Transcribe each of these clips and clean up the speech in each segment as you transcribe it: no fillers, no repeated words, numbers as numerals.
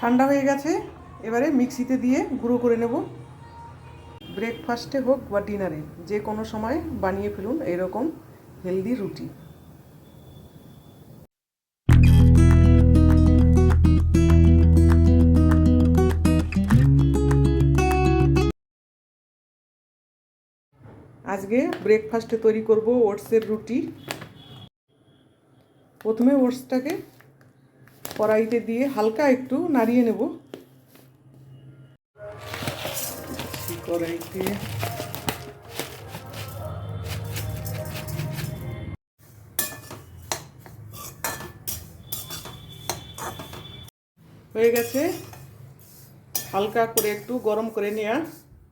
ঠান্ডা হয়ে গেছে, এবারে মিক্সিতে দিয়ে গুঁড়ো করে নেব। ব্রেকফাস্টে হোক বা ডিনারে যে কোনো সময় বানিয়ে ফেলুন এরকম হেলদি রুটি। আজকে ব্রেকফাস্টে তৈরি করব ওটসের রুটি। প্রথমে ওটসটাকে কড়াইতে দিয়ে হালকা একটু নাড়িয়ে নেব। কড়াইতে হয়ে গেছে, হালকা করে একটু গরম করে নেওয়া।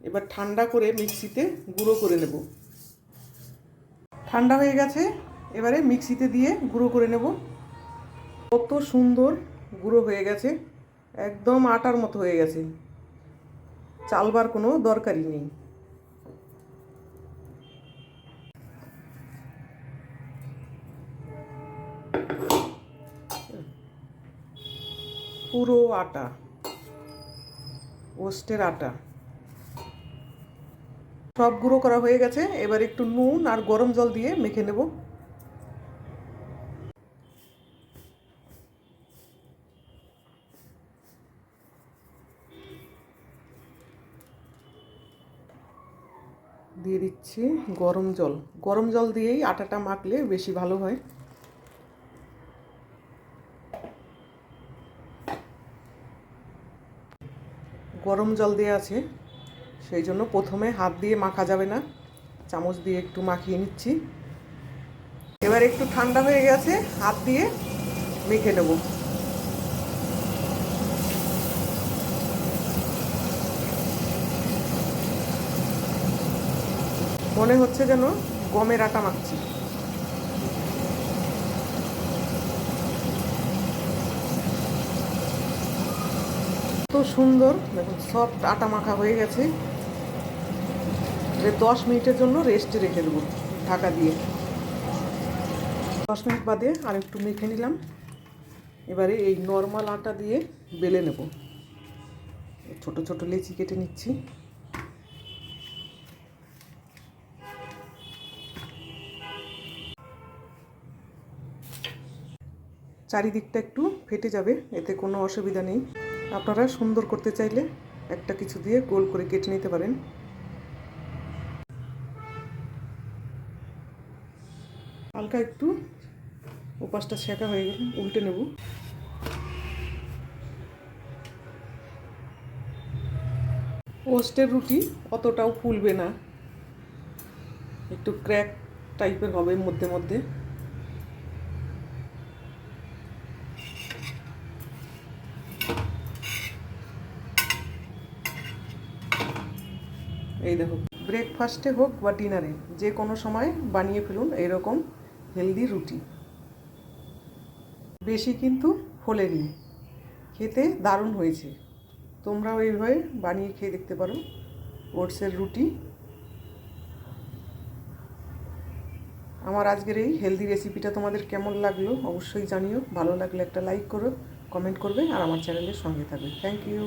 এবার ঠান্ডা করে মিক্সিতে গুঁড়ো করে নেব। ঠান্ডা হয়ে গেছে, এবারে মিক্সিতে দিয়ে গুঁড়ো করে নেব। কত সুন্দর গুঁড়ো হয়ে গেছে, একদম আটার মতো হয়ে গেছে, চালবার কোনো দরকারই নেই। পুরো আটা, ওটসের আটা সব গুঁড়ো করা হয়ে গেছে। এবার একটু নুন আর গরম জল দিয়ে মেখে নেব। দিয়ে দিচ্ছি গরম জল। গরম জল দিয়েই আটাটা মাখলে বেশি ভালো হয়। গরম জল দেওয়া আছে, সেই জন্য প্রথমে হাত দিয়ে মাখা যাবে না, চামচ দিয়ে একটু মাখিয়ে নিচ্ছি। এবার একটু ঠান্ডা হয়ে গেছে, হাত দিয়ে মেখে নেব। মনে হচ্ছে যেন গমের আটা মাখছি। তো সুন্দর, দেখুন সফট আটা মাখা হয়ে গেছে। 10 মিনিটের জন্য রেস্টে রেখে দেবো ঢাকা দিয়ে। 10 মিনিট বাদে আর একটু মেখে নিলাম। এবারে এই নর্মাল আটা দিয়ে বেলে নেব। ছোট ছোট লেচি কেটে নিচ্ছি। চারিদিকটা একটু ফেটে যাবে, এতে কোনো অসুবিধা নেই। আপনারা সুন্দর করতে চাইলে একটা কিছু দিয়ে গোল করে কেটে নিতে পারেন। হালকা একটু ওপাশটা সেঁকা হয়ে গেলে উল্টে নেব। ওটসের রুটি অতটাও ফুলবে না, একটু ক্র্যাক টাইপের হবে মধ্যে মধ্যে। এই দেখো, ব্রেকফাস্টে হোক বা ডিনারে যে কোনো সময় বানিয়ে ফেলুন এরকম হেলদি রুটি। বেশি কিন্তু ফোলেনি, খেতে দারুণ হয়েছে। তোমরাও এইভাবে বানিয়ে খেয়ে দেখতে পারো ওটসের রুটি। আমার আজকের এই হেলদি রেসিপিটা তোমাদের কেমন লাগলো অবশ্যই জানিও। ভালো লাগলে একটা লাইক করো, কমেন্ট করবে আর আমার চ্যানেলের সঙ্গে থাকবে। Thank you.